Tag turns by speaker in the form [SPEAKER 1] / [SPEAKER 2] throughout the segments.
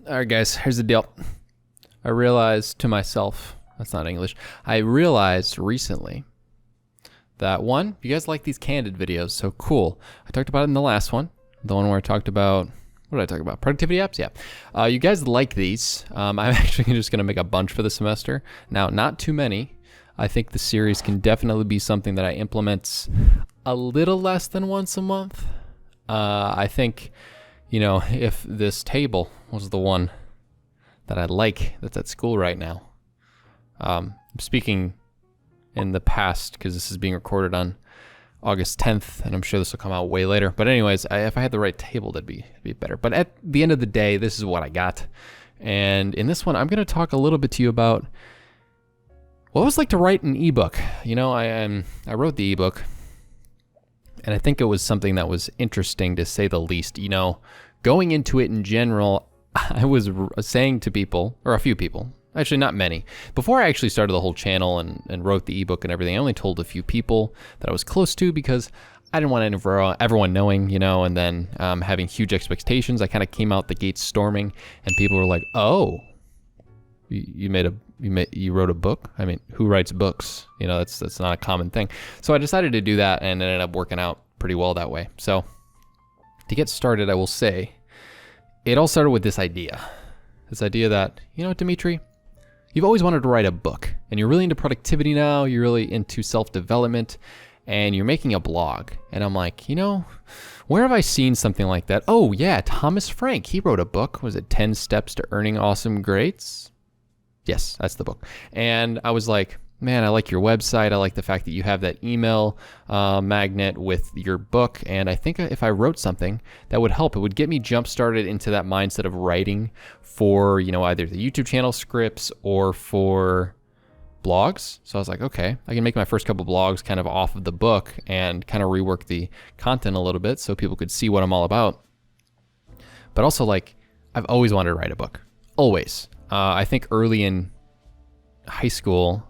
[SPEAKER 1] All right, guys, here's the deal. I realized to myself, that's not English. I realized recently that one, you guys like these Candid videos, so cool. I talked about it in the last one, the one where I talked about, what did I talk about? Productivity apps? Yeah. You guys like these. I'm actually just going to make a bunch for the semester. Now, not too many. I think the series can definitely be something that I implement a little less than once a month. I think, if this table was the one that I like that's at school right now. I'm speaking in the past because this is being recorded on August 10th, and I'm sure this will come out way later. But anyways, if I had the right table, that'd be better. But at the end of the day, this is what I got. And in this one, I'm going to talk a little bit to you about what it was like to write an ebook. I wrote the ebook, and I think it was something that was interesting to say the least. Going into it in general, I was saying to people, or a few people, actually not many, before I actually started the whole channel and wrote the ebook and everything, I only told a few people that I was close to because I didn't want everyone knowing, and then having huge expectations. I kind of came out the gates storming, and people were like, "Oh, you wrote a book? I mean, who writes books? That's not a common thing." So I decided to do that, and it ended up working out pretty well that way. So to get started, I will say, it all started with this idea that, Demetri, you've always wanted to write a book, and you're really into productivity now, you're really into self-development, and you're making a blog. And I'm like, where have I seen something like that? Oh yeah, Thomas Frank, he wrote a book. Was it 10 Steps to Earning Awesome Grades? Yes, that's the book. And I was like, man, I like your website. I like the fact that you have that email magnet with your book. And I think if I wrote something that would help, it would get me jump started into that mindset of writing for, either the YouTube channel scripts or for blogs. So I was like, okay, I can make my first couple blogs kind of off of the book and kind of rework the content a little bit so people could see what I'm all about. But also, I've always wanted to write a book. Always. I think early in high school,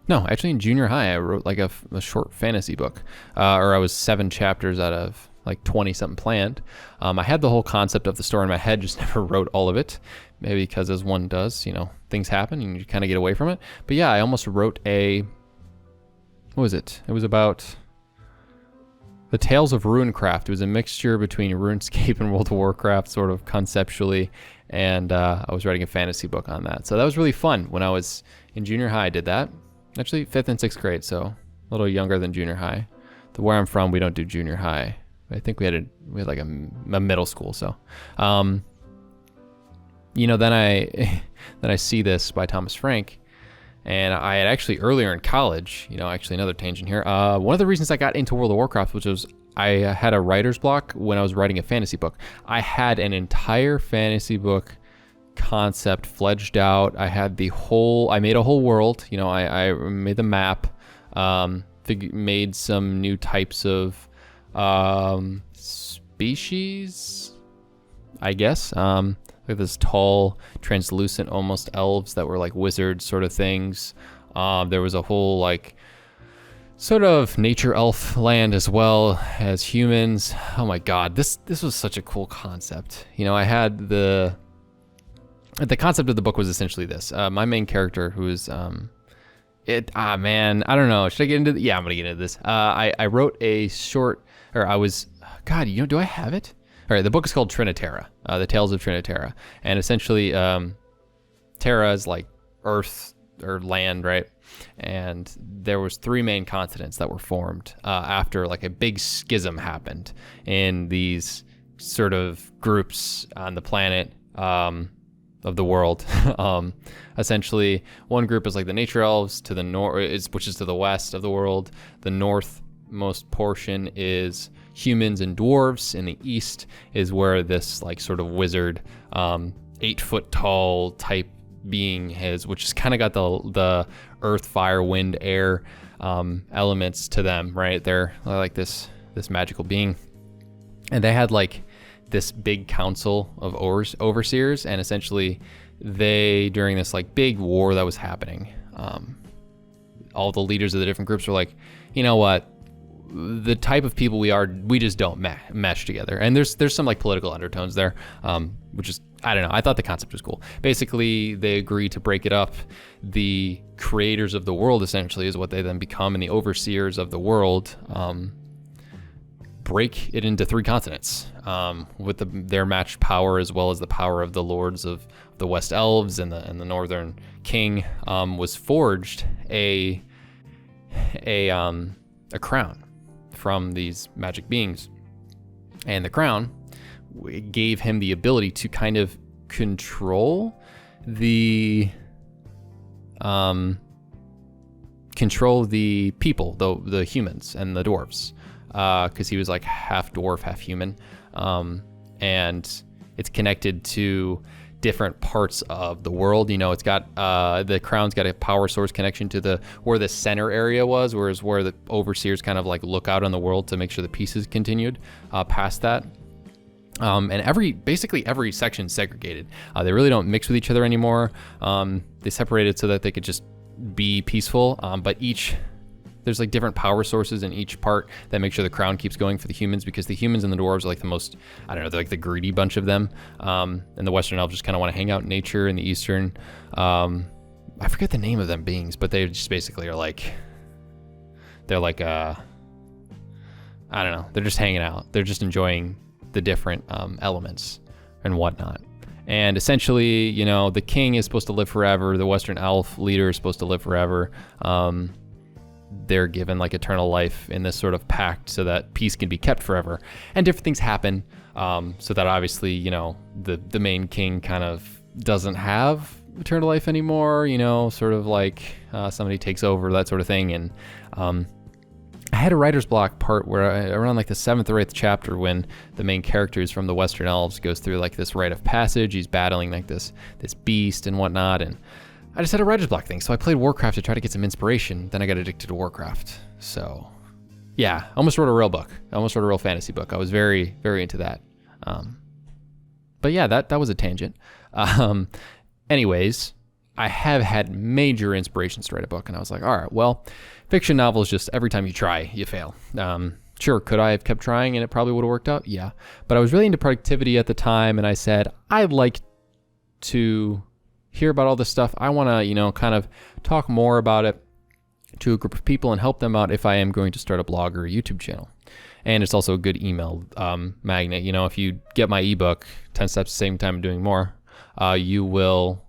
[SPEAKER 1] no, actually in junior high, I wrote a short fantasy book, or I was 7 chapters out of 20 something planned. I had the whole concept of the story in my head, just never wrote all of it. Maybe because as one does, things happen and you kind of get away from it. But yeah, I almost wrote what was it? It was about the Tales of Runecraft. It was a mixture between RuneScape and World of Warcraft, sort of conceptually. And I was writing a fantasy book on that. So that was really fun. When I was in junior high, I did that. Actually, 5th and 6th grade, so a little younger than junior high. Where I'm from, we don't do junior high. I think we had a middle school. So, then I see this by Thomas Frank, and I had actually earlier in college, actually another tangent here. One of the reasons I got into World of Warcraft, which was I had a writer's block when I was writing a fantasy book. I had an entire fantasy book concept fledged out. I made a whole world. I made the map, made some new types of species, I guess. This tall, translucent, almost elves that were like wizards sort of things. There was a whole sort of nature elf land as well as humans. Oh my god, this was such a cool concept. I had the concept of the book was essentially this. My main character, who is man, I don't know. Should I get into yeah, I'm gonna get into this. I wrote a short, or I was, God, do I have it? All right, the book is called Triniterra, The Tales of Triniterra. And essentially, Terra is like Earth or land, right? And there was 3 main continents that were formed after a big schism happened in these sort of groups on the planet of the world. Essentially, one group is the nature elves to the north, which is to the west of the world. The northmost portion is humans and dwarves. In the east is where this sort of wizard 8-foot tall type being is, which has kind of got the earth, fire, wind, air elements to them, right? They're like this magical being, and they had this big council of overseers, and essentially they, during this big war that was happening, all the leaders of the different groups were like, you know what, the type of people we are, we just don't mesh together. And there's some political undertones there, which is I don't know. I thought the concept was cool. Basically, they agree to break it up. The creators of the world, essentially, is what they then become, and the overseers of the world break it into 3 continents with their matched power, as well as the power of the lords of the West Elves and the Northern King. Was forged a crown from these magic beings, and the crown gave him the ability to kind of control the people, the humans and the dwarves, because he was like half dwarf, half human, and it's connected to different parts of the world. You know, it's got the crown's got a power source connection to where the center area was, whereas where the overseers kind of like look out on the world to make sure the peace is continued past that. And basically every section segregated. They really don't mix with each other anymore. They separated so that they could just be peaceful. But there's like different power sources in each part that make sure the crown keeps going for the humans, because the humans and the dwarves are like the most, I don't know, they're like the greedy bunch of them. And the Western elves just kind of want to hang out in nature, and the Eastern, I forget the name of them beings, but they just basically are like, they're like, I don't know, they're just hanging out. They're just enjoying the different elements and whatnot. And essentially, you know, the king is supposed to live forever. The Western elf leader is supposed to live forever. They're given like eternal life in this sort of pact so that peace can be kept forever. And different things happen, so that obviously, you know, the main king kind of doesn't have eternal life anymore, you know, sort of like somebody takes over, that sort of thing. And I had a writer's block part where around like the 7th or 8th chapter, when the main character is from the Western Elves goes through like this rite of passage. He's battling like this beast and whatnot, and I just had a writer's block thing. So I played Warcraft to try to get some inspiration. Then I got addicted to Warcraft. So yeah, I almost wrote a real book. I almost wrote a real fantasy book. I was very, very into that. But yeah, that was a tangent. Anyways, I have had major inspirations to write a book, and I was like, all right, well, fiction novels, just every time you try, you fail. Sure, could I have kept trying and it probably would have worked out? Yeah. But I was really into productivity at the time, and I said, I'd like to hear about all this stuff. I want to, you know, kind of talk more about it to a group of people and help them out if I am going to start a blog or a YouTube channel. And it's also a good email magnet. You know, if you get my ebook, 10 Steps to Saving Time and Doing More, you will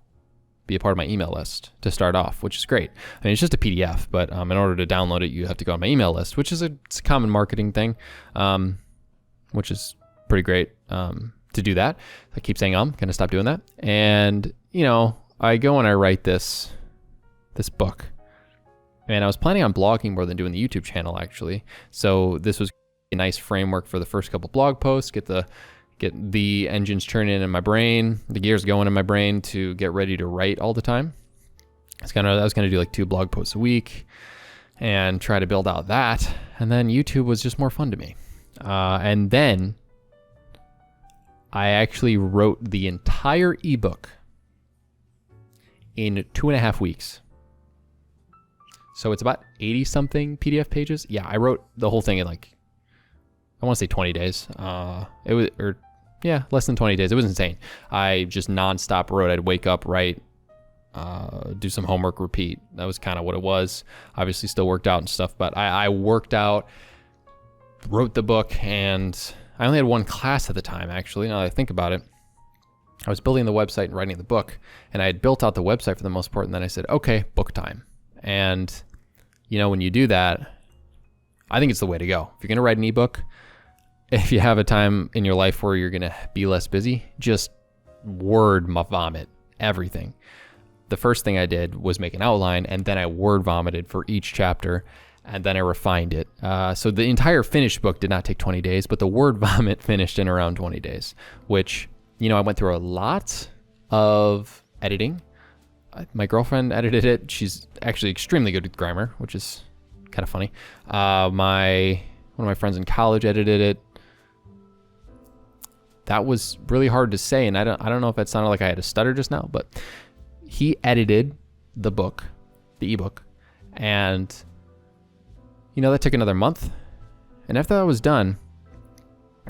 [SPEAKER 1] be a part of my email list to start off, which is great. I mean, it's just a PDF, but in order to download it, you have to go on my email list, which is it's a common marketing thing, which is pretty great to do that. I keep saying I'm going to stop doing that. And, you know, I go and I write this book. And I was planning on blogging more than doing the YouTube channel, actually. So this was a nice framework for the first couple blog posts, get the engines churning in my brain, the gears going in my brain to get ready to write all the time. I was gonna do like 2 blog posts a week and try to build out that. And then YouTube was just more fun to me. And then I actually wrote the entire ebook in 2.5 weeks. So it's about 80 something PDF pages. Yeah, I wrote the whole thing in like, I want to say 20 days. Less than 20 days. It was insane. I just nonstop wrote. I'd wake up, write, do some homework, repeat. That was kind of what it was. Obviously still worked out and stuff, but I worked out, wrote the book, and I only had 1 class at the time, actually, now that I think about it. I was building the website and writing the book, and I had built out the website for the most part, and then I said, okay, book time. And, you know, when you do that, I think it's the way to go. If you're going to write an ebook, if you have a time in your life where you're going to be less busy, just word vomit everything. The first thing I did was make an outline, and then I word vomited for each chapter, and then I refined it. So the entire finished book did not take 20 days, but the word vomit finished in around 20 days, which, you know, I went through a lot of editing. My girlfriend edited it. She's actually extremely good with grammar, which is kind of funny. One of my friends in college edited it. That was really hard to say, and I don't know if that sounded like I had a stutter just now, but he edited the book, the ebook, and you know, that took another month. And after that was done,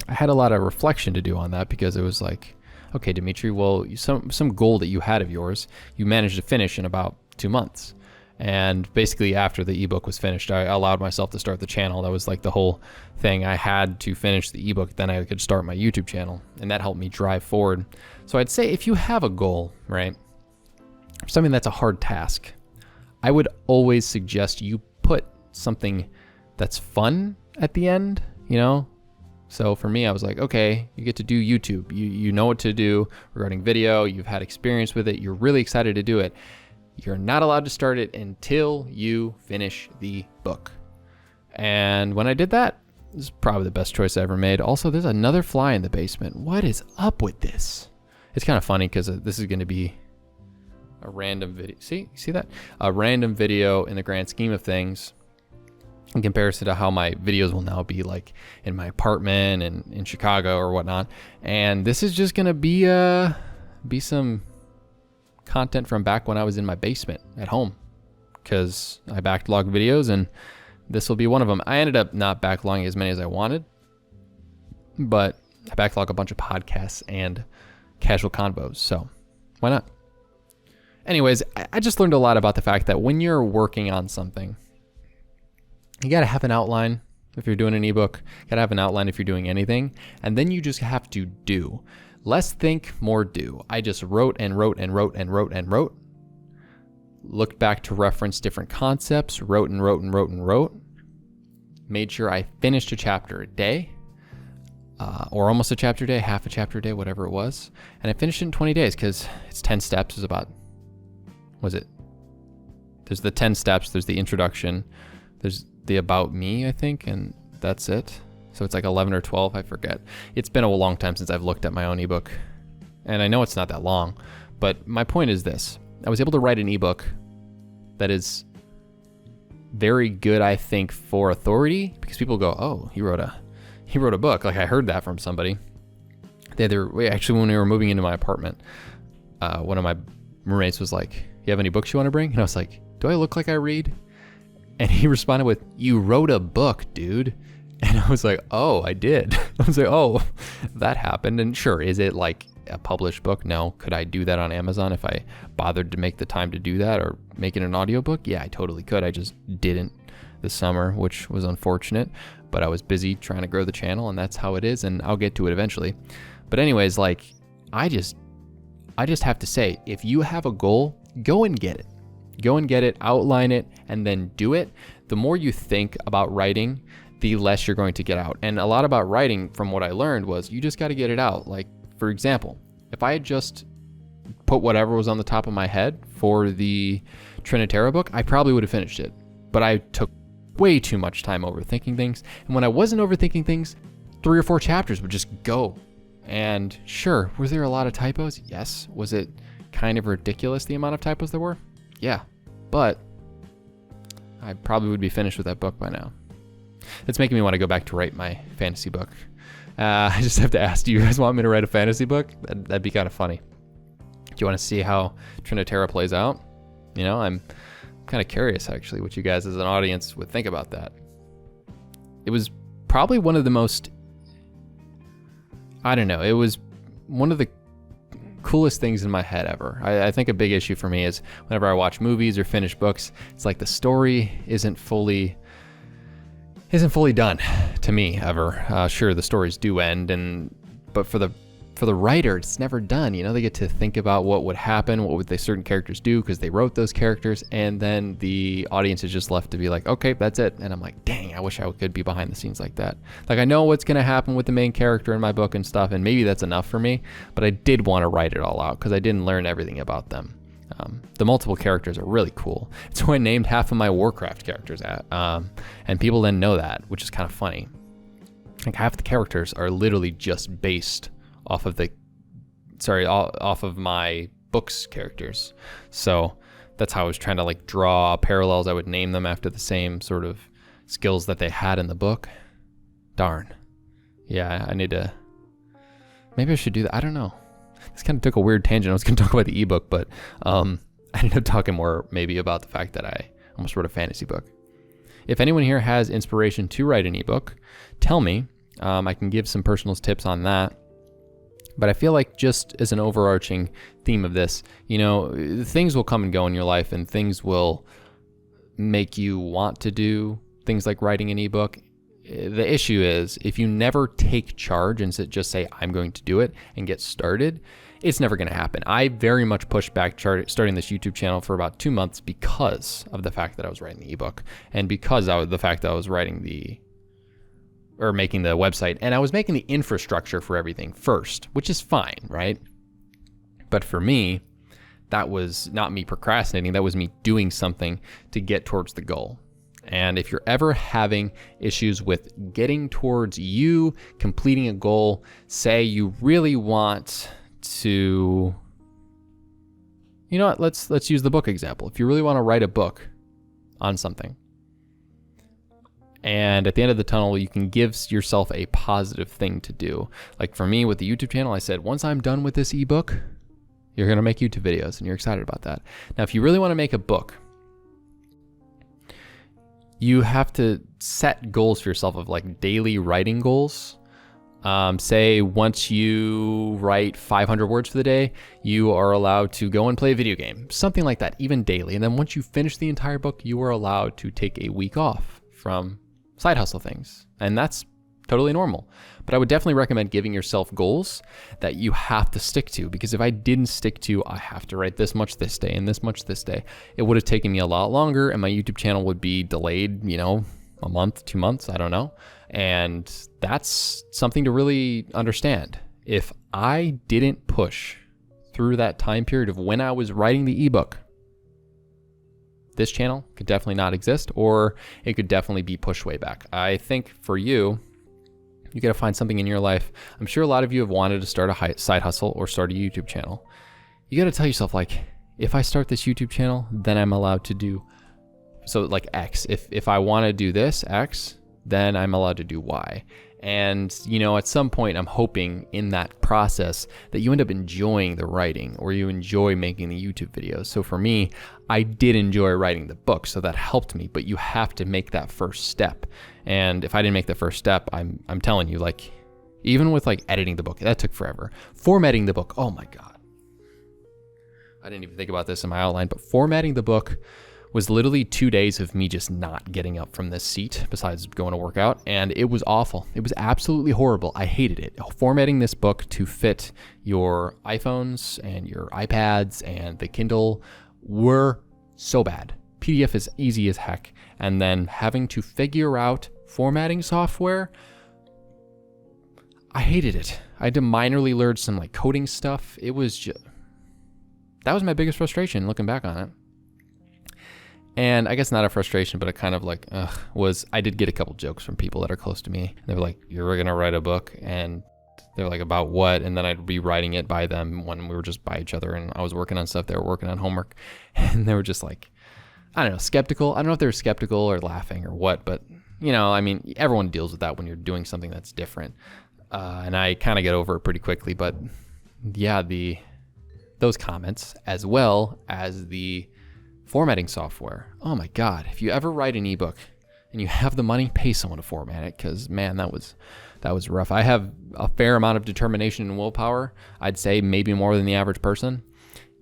[SPEAKER 1] I had a lot of reflection to do on that, because it was like, Okay, Demetri, well, some goal that you had of yours, you managed to finish in about 2 months. And basically after the ebook was finished, I allowed myself to start the channel. That was like the whole thing. I had to finish the ebook, then I could start my YouTube channel, and that helped me drive forward. So I'd say if you have a goal, right, something that's a hard task, I would always suggest you put something that's fun at the end, you know? So for me, I was like, okay, you get to do YouTube. You know what to do regarding video. You've had experience with it. You're really excited to do it. You're not allowed to start it until you finish the book. And when I did that, this is probably the best choice I ever made. Also, there's another fly in the basement. What is up with this? It's kind of funny because this is going to be a random video. See that? A random video in the grand scheme of things in comparison to how my videos will now be like in my apartment and in Chicago or whatnot. And this is just going to be some content from back when I was in my basement at home, because I backlog videos, and this will be one of them. I ended up not backlogging as many as I wanted, but I backlog a bunch of podcasts and casual convos, so why not? Anyways, I just learned a lot about the fact that when you're working on something, you gotta have an outline. If you're doing an ebook, you gotta have an outline if you're doing anything, and then you just have to do. Less think, more do. I just wrote and wrote and wrote and wrote and wrote. Looked back to reference different concepts, wrote and wrote and wrote and wrote. Made sure I finished a chapter a day, or almost a chapter a day, half a chapter a day, whatever it was. And I finished it in 20 days because it's 10 steps. Is about, there's the 10 steps, there's the introduction, there's the about me, I think, and that's it. So it's like 11 or 12, I forget. It's been a long time since I've looked at my own ebook, and I know it's not that long, but my point is this. I was able to write an ebook that is very good, I think, for authority, because people go, oh, he wrote a book. Like, I heard that from somebody. Actually, when we were moving into my apartment, one of my roommates was like, you have any books you want to bring? And I was like, do I look like I read? And he responded with, you wrote a book, dude. And I was like, oh, I did. I was like, oh, that happened. And sure, is it like a published book? No. Could I do that on Amazon if I bothered to make the time to do that, or make it an audiobook? Yeah, I totally could. I just didn't this summer, which was unfortunate, but I was busy trying to grow the channel, and that's how it is, and I'll get to it eventually. But anyways, like, I just have to say, if you have a goal, go and get it. Go and get it, outline it, and then do it. The more you think about writing, the less you're going to get out. And a lot about writing, from what I learned, was you just got to get it out. Like, for example, if I had just put whatever was on the top of my head for the Trinitera book, I probably would have finished it. But I took way too much time overthinking things. And when I wasn't overthinking things, 3 or 4 chapters would just go. And sure, was there a lot of typos? Yes. Was it kind of ridiculous, the amount of typos there were? Yeah. But I probably would be finished with that book by now. It's making me want to go back to write my fantasy book. I just have to ask, do you guys want me to write a fantasy book? That'd be kind of funny. Do you want to see how Trinitera plays out? You know, I'm kind of curious, actually, what you guys as an audience would think about that. It was probably one of the most, I don't know, it was one of the coolest things in my head ever. I think a big issue for me is whenever I watch movies or finish books, it's like the story isn't fully done to me ever. Sure, the stories do end, but for the writer, it's never done. You know, they get to think about what would happen, what would the certain characters do because they wrote those characters, and then the audience is just left to be like, okay, that's it. And I'm like, dang, I wish I could be behind the scenes like that. Like, I know what's going to happen with the main character in my book and stuff, and maybe that's enough for me, but I did want to write it all out because I didn't learn everything about them. The multiple characters are really cool. It's who I named half of my Warcraft characters at, and people didn't know that, which is kind of funny. Like, half the characters are literally just based off of my book's characters. So that's how I was trying to like draw parallels. I would name them after the same sort of skills that they had in the book. Darn. Yeah, maybe I should do that. I don't know. This kind of took a weird tangent. I was going to talk about the ebook, but I ended up talking more maybe about the fact that I almost wrote a fantasy book. If anyone here has inspiration to write an ebook, tell me. I can give some personal tips on that. But I feel like just as an overarching theme of this, things will come and go in your life, and things will make you want to do things like writing an ebook. The issue is if you never take charge and just say, I'm going to do it and get started, it's never going to happen. I very much pushed back starting this YouTube channel for about 2 months because of the fact that I was writing the ebook, and because of the fact that I was making the website, and I was making the infrastructure for everything first, which is fine, right? But for me, that was not me procrastinating. That was me doing something to get towards the goal. And if you're ever having issues with getting towards you completing a goal, say you really want to, let's use the book example. If you really want to write a book on something, and at the end of the tunnel, you can give yourself a positive thing to do. Like for me with the YouTube channel, I said, once I'm done with this ebook, you're going to make YouTube videos, and you're excited about that. Now, if you really want to make a book, you have to set goals for yourself of like daily writing goals. Say once you write 500 words for the day, you are allowed to go and play a video game, something like that, even daily. And then once you finish the entire book, you are allowed to take a week off from side hustle things. And that's totally normal. But I would definitely recommend giving yourself goals that you have to stick to, because if I didn't stick to, I have to write this much this day and this much this day, it would have taken me a lot longer, and my YouTube channel would be delayed, a month, 2 months, I don't know. And that's something to really understand. If I didn't push through that time period of when I was writing the ebook, this channel could definitely not exist, or it could definitely be pushed way back. I think for you got to find something in your life. I'm sure a lot of you have wanted to start a side hustle or start a YouTube channel. You got to tell yourself, like, if I start this YouTube channel, then I'm allowed to do, so like X. If I want to do this, X, then I'm allowed to do Y. And, at some point, I'm hoping in that process that you end up enjoying the writing, or you enjoy making the YouTube videos. So for me, I did enjoy writing the book, so that helped me, but you have to make that first step. And if I didn't make the first step, I'm telling you, like, even with like editing the book, that took forever. Formatting the book, oh my God. I didn't even think about this in my outline, but formatting the book was literally 2 days of me just not getting up from this seat besides going to work out. And it was awful. It was absolutely horrible. I hated it. Formatting this book to fit your iPhones and your iPads and the Kindle were so bad. PDF is easy as heck. And then having to figure out formatting software, I hated it. I had to minorly learn some like coding stuff. It was just, that was my biggest frustration looking back on it. And I guess not a frustration, but a kind of like, was I did get a couple jokes from people that are close to me. They were like, you're going to write a book? And they're like, about what? And then I'd be writing it by them when we were just by each other, and I was working on stuff. They were working on homework, and they were just like, I don't know, skeptical. I don't know if they were skeptical or laughing or what, but everyone deals with that when you're doing something that's different. And I kind of get over it pretty quickly, but yeah, those comments as well as the formatting software. Oh my God. If you ever write an ebook and you have the money, pay someone to format it, because man, that was rough. I have a fair amount of determination and willpower. I'd say maybe more than the average person.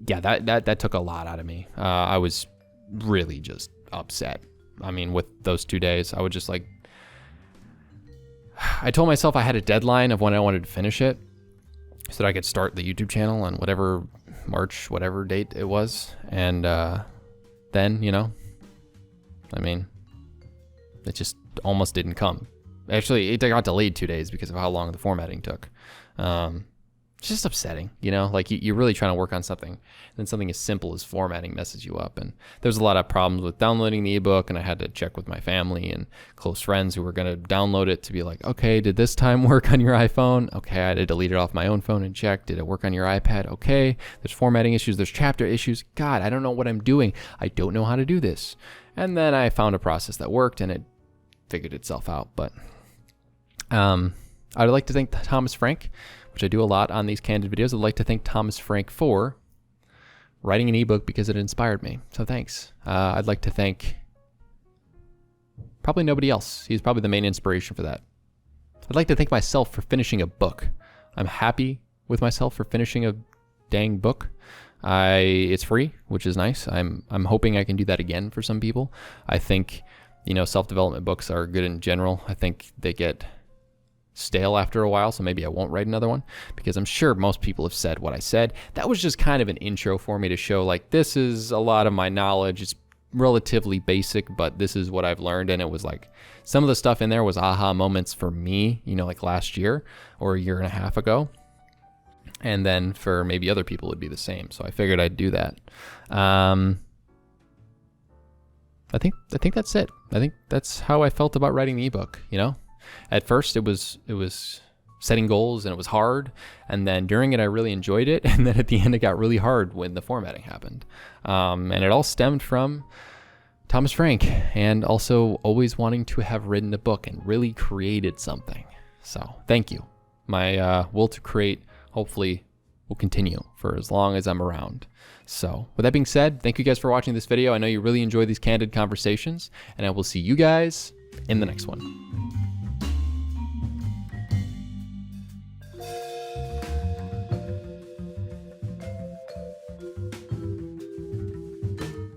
[SPEAKER 1] Yeah, that took a lot out of me. I was really just upset. I mean, with those 2 days, I would just like, I told myself I had a deadline of when I wanted to finish it so that I could start the YouTube channel on whatever March, whatever date it was. And, then, it just almost didn't come. Actually, it got delayed 2 days because of how long the formatting took. It's just upsetting, like you're really trying to work on something, and then something as simple as formatting messes you up. And there's a lot of problems with downloading the ebook, and I had to check with my family and close friends who were going to download it to be like, okay, did this time work on your iPhone? Okay, I had to delete it off my own phone and check. Did it work on your iPad? Okay, there's formatting issues, there's chapter issues. God, I don't know what I'm doing. I don't know how to do this. And then I found a process that worked, and it figured itself out. But I'd like to thank Thomas Frank, which I do a lot on these Candid videos. I'd like to thank Thomas Frank for writing an ebook because it inspired me. So thanks. I'd like to thank probably nobody else. He's probably the main inspiration for that. I'd like to thank myself for finishing a book. I'm happy with myself for finishing a dang book. It's free, which is nice. I'm hoping I can do that again for some people. I think, you know, self-development books are good in general. I think they get stale after a while, so maybe I won't write another one, because I'm sure most people have said what I said. That was just kind of an intro for me to show, like, this is a lot of my knowledge. It's relatively basic, but this is what I've learned. And it was like, some of the stuff in there was aha moments for me, you know, like last year or a year and a half ago. And then for maybe other people it'd be the same. So I figured I'd do that. I think that's it. I think that's how I felt about writing the ebook. You know, at first it was setting goals and it was hard, and then during it I really enjoyed it, and then at the end it got really hard when the formatting happened. And it all stemmed from Thomas Frank, and also always wanting to have written a book and really created something. So thank you. My will to create hopefully will continue for as long as I'm around. So with that being said, thank you guys for watching this video. I know you really enjoy these candid conversations, and I will see you guys in the next one.